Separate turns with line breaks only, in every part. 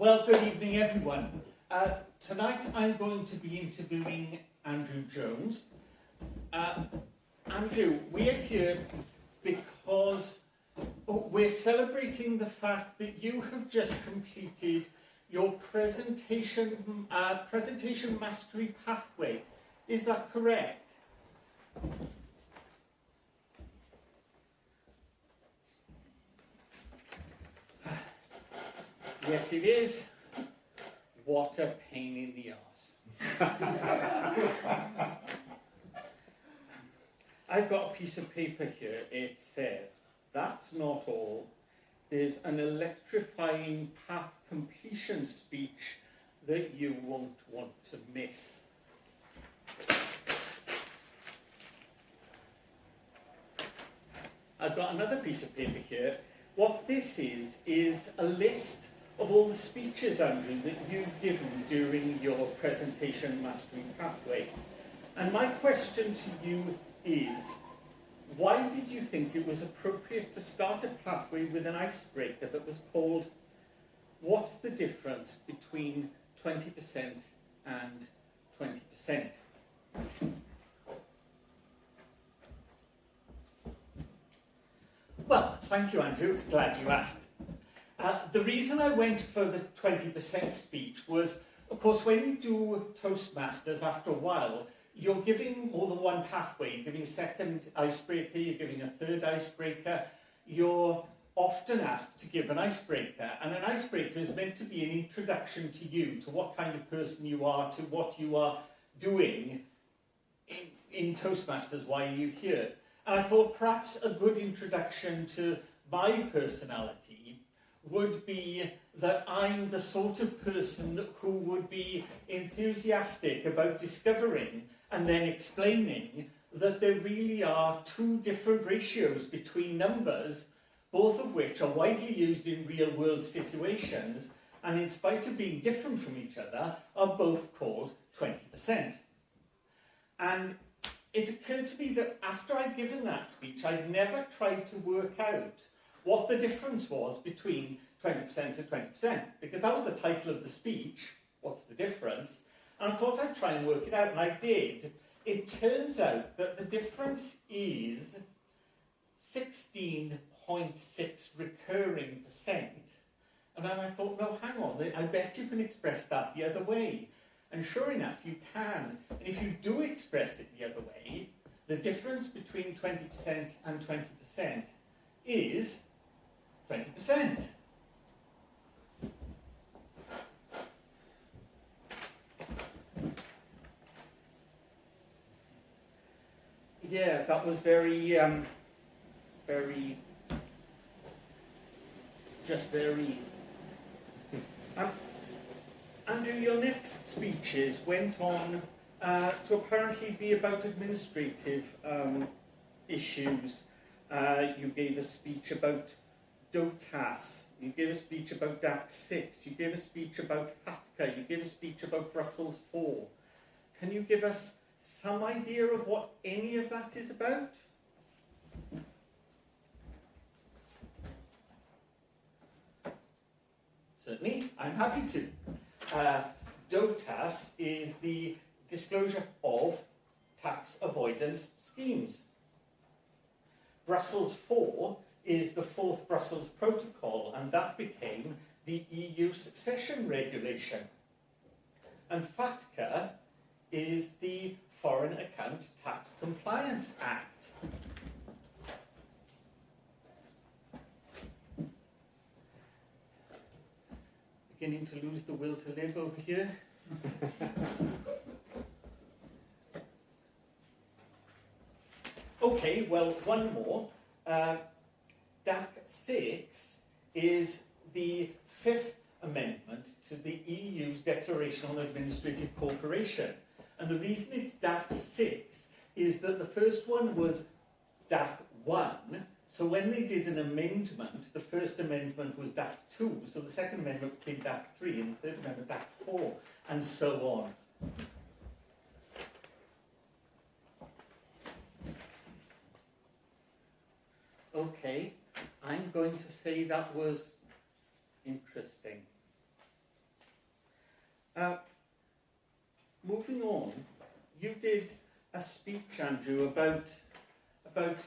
Well, good evening, everyone. Tonight I'm going to be interviewing Andrew Jones. Andrew, we are here because we're celebrating the fact that you have just completed your presentation mastery pathway. Is that correct? Yes, it is. What a pain in the arse. I've got a piece of paper here. It says, "That's not all. There's an electrifying path completion speech that you won't want to miss." I've got another piece of paper here. What this is a list of all the speeches, Andrew, that you've given during your presentation mastery pathway. And my question to you is, why did you think it was appropriate to start a pathway with an icebreaker that was called, "What's the difference between 20% and 20%? Well, thank you, Andrew. Glad you asked. The reason I went for the 20% speech was, of course, when you do Toastmasters, after a while, you're giving more than one pathway. You're giving a second icebreaker, you're giving a third icebreaker. You're often asked to give an icebreaker, and an icebreaker is meant to be an introduction to you, to what kind of person you are, to what you are doing in Toastmasters, why are you here? And I thought perhaps a good introduction to my personality would be that I'm the sort of person who would be enthusiastic about discovering and then explaining that there really are two different ratios between numbers, both of which are widely used in real-world situations, and in spite of being different from each other, are both called 20%. And it occurred to me that after I'd given that speech, I'd never tried to work out what the difference was between 20% and 20%, because that was the title of the speech, "What's the difference?" And I thought I'd try and work it out, and I did. It turns out that the difference is 16.6 recurring percent. And then I thought, no, hang on, I bet you can express that the other way. And sure enough, you can. And if you do express it the other way, the difference between 20% and 20% is 20%. Yeah, that was very Andrew, your next speeches went on to apparently be about administrative issues. You gave a speech about DOTAS, you gave a speech about DAC 6, you gave a speech about FATCA, you gave a speech about Brussels 4. Can you give us some idea of what any of that is about? Certainly, I'm happy to. DOTAS is the disclosure of tax avoidance schemes. Brussels 4 is the fourth Brussels Protocol, and that became the EU succession regulation. And FATCA is the Foreign Account Tax Compliance Act. Beginning to lose the will to live over here. Okay, well, one more. DAC 6 is the fifth amendment to the EU's Declaration on Administrative Cooperation. And the reason it's DAC 6 is that the first one was DAC 1. So when they did an amendment, the first amendment was DAC 2, so the second amendment became DAC 3, and the third amendment DAC 4, and so on. Okay, I'm going to say that was interesting. Moving on, you did a speech, Andrew, about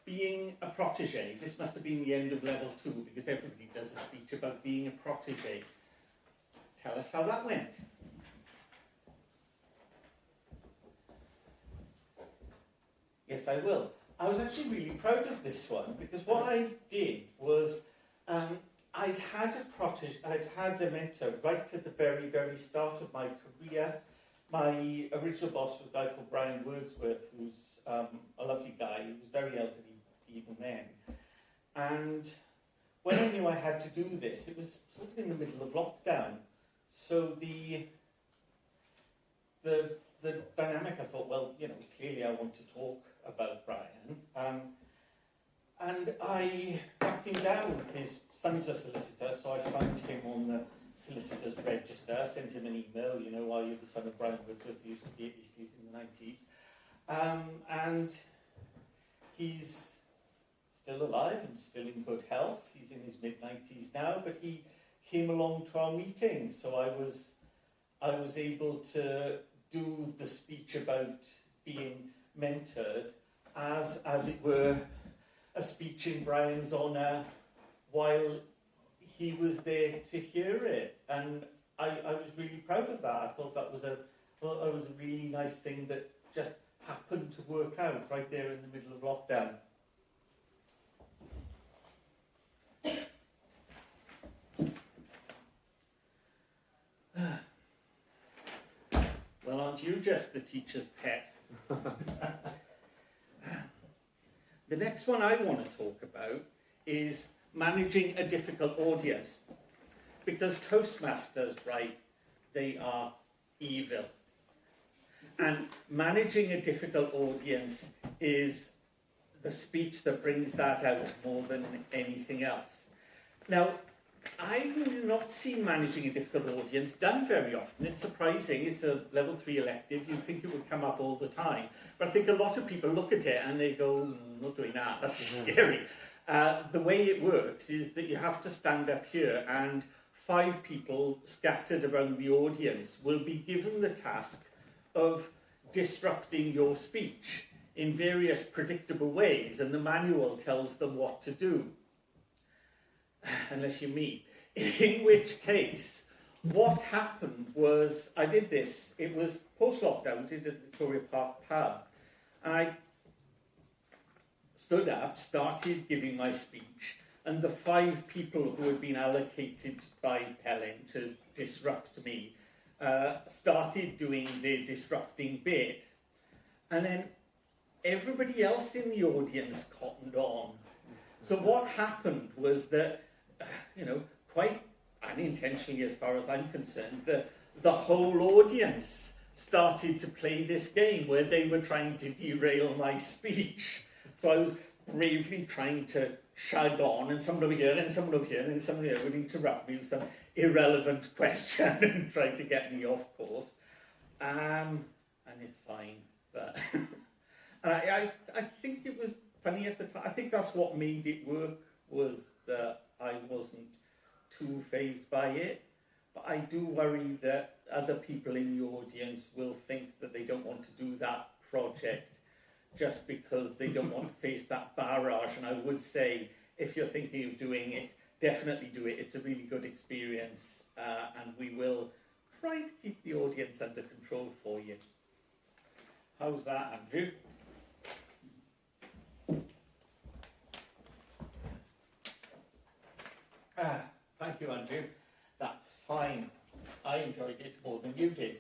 being a protege. This must have been the end of level 2, because everybody does a speech about being a protege. Tell us how that went. Yes, I will. I was actually really proud of this one, because what I did was I'd had a mentor right at the very, very start of my career. My original boss was a guy called Brian Wordsworth, who's a lovely guy. He was very elderly even then. And when I knew I had to do this, it was sort of in the middle of lockdown. So the dynamic, I thought, well, you know, clearly I want to talk about Brian. And I tracked him down. His son's a solicitor, so I found him on the solicitor's register, sent him an email, you know, are you the son of Brian Wordsworth, who used to be at Eastleigh in the 90s. And he's still alive and still in good health. He's in his mid-90s now, but he came along to our meeting, so I was able to do the speech about being mentored as it were a speech in Brian's honour while he was there to hear it, and I was really proud of that. I thought that was a really nice thing that just happened to work out right there in the middle of lockdown. Well, aren't you just the teacher's pet? The next one I want to talk about is managing a difficult audience. Because Toastmasters, right, they are evil. And managing a difficult audience is the speech that brings that out more than anything else. Now, I've not seen managing a difficult audience done very often. It's surprising. It's a level 3 elective. You'd think it would come up all the time. But I think a lot of people look at it and they go, not doing that, that's scary. The way it works is that you have to stand up here and 5 people scattered around the audience will be given the task of disrupting your speech in various predictable ways, and the manual tells them what to do. Unless you're me. In which case, what happened was, I did this, it was post-lockdown, did it at Victoria Park Pub, and I stood up, started giving my speech, and the 5 people who had been allocated by Pelin to disrupt me started doing their disrupting bit. And then everybody else in the audience cottoned on. So what happened was that, you know, quite unintentionally as far as I'm concerned, the whole audience started to play this game where they were trying to derail my speech. So I was bravely trying to shag on, and someone over here, then someone over here, and then someone here would interrupt me with some irrelevant question and try to get me off course. And it's fine. But and I think it was funny at the time. I think that's what made it work, was that I wasn't too fazed by it. But I do worry that other people in the audience will think that they don't want to do that project just because they don't want to face that barrage. And I would say, if you're thinking of doing it, definitely do it. It's a really good experience, and we will try to keep the audience under control for you. How's that, Andrew? Thank you, Andrew. That's fine. I enjoyed it more than you did.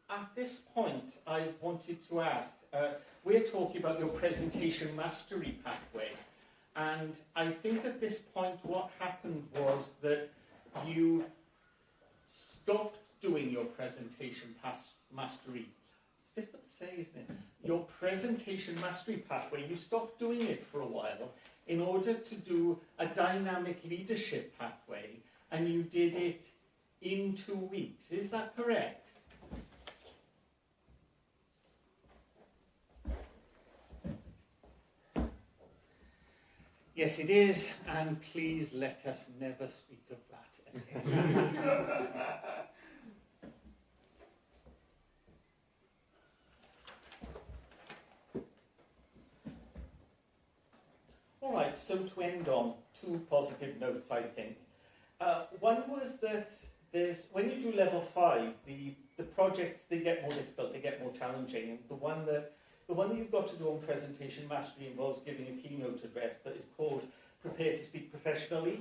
At this point, I wanted to ask, we're talking about your presentation mastery pathway, and I think at this point what happened was that you stopped doing your presentation mastery. It's difficult to say, isn't it? Your presentation mastery pathway, you stopped doing it for a while in order to do a dynamic leadership pathway, and you did it in 2 weeks. Is that correct? Yes, it is, and please let us never speak of that again. All right, so to end on two positive notes, I think. One was that when you do level 5, the projects, they get more difficult, they get more challenging. And the one that you've got to do on presentation mastery involves giving a keynote address that is called Prepare to Speak Professionally.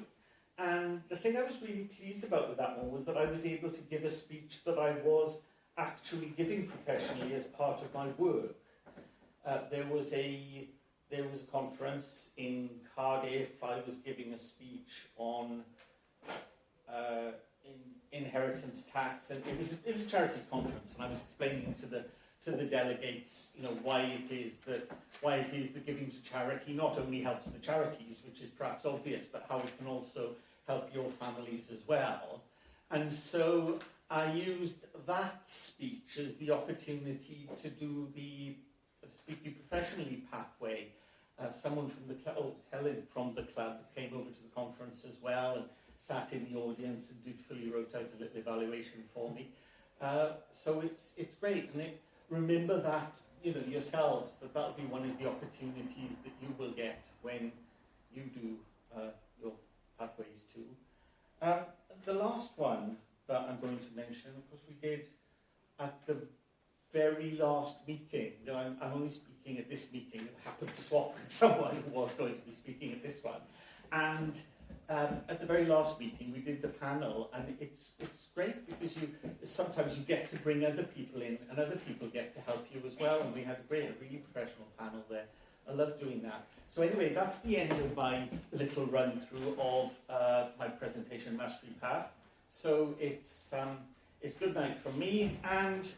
And the thing I was really pleased about with that one was that I was able to give a speech that I was actually giving professionally as part of my work. There was a conference in Cardiff. I was giving a speech on inheritance tax, and it was a charities conference, and I was explaining to the delegates, why it is that giving to charity not only helps the charities, which is perhaps obvious, but how it can also help your families as well. And so I used that speech as the opportunity to do the Speaking Professionally pathway. Someone from the club, Helen from the club, came over to the conference as well and sat in the audience and dutifully wrote out a little evaluation for me. So it's great, and remember that yourselves, that'll be one of the opportunities that you will get when you do your pathways too. The last one that I'm going to mention, of course, we did at the very last meeting. I'm only speaking at this meeting, I happened to swap with someone who was going to be speaking at this one. And at the very last meeting, we did the panel, and it's great because sometimes you get to bring other people in, and other people get to help you as well. And we had a really professional panel there. I love doing that. So anyway, that's the end of my little run through of my presentation mastery path. So it's good night from me, and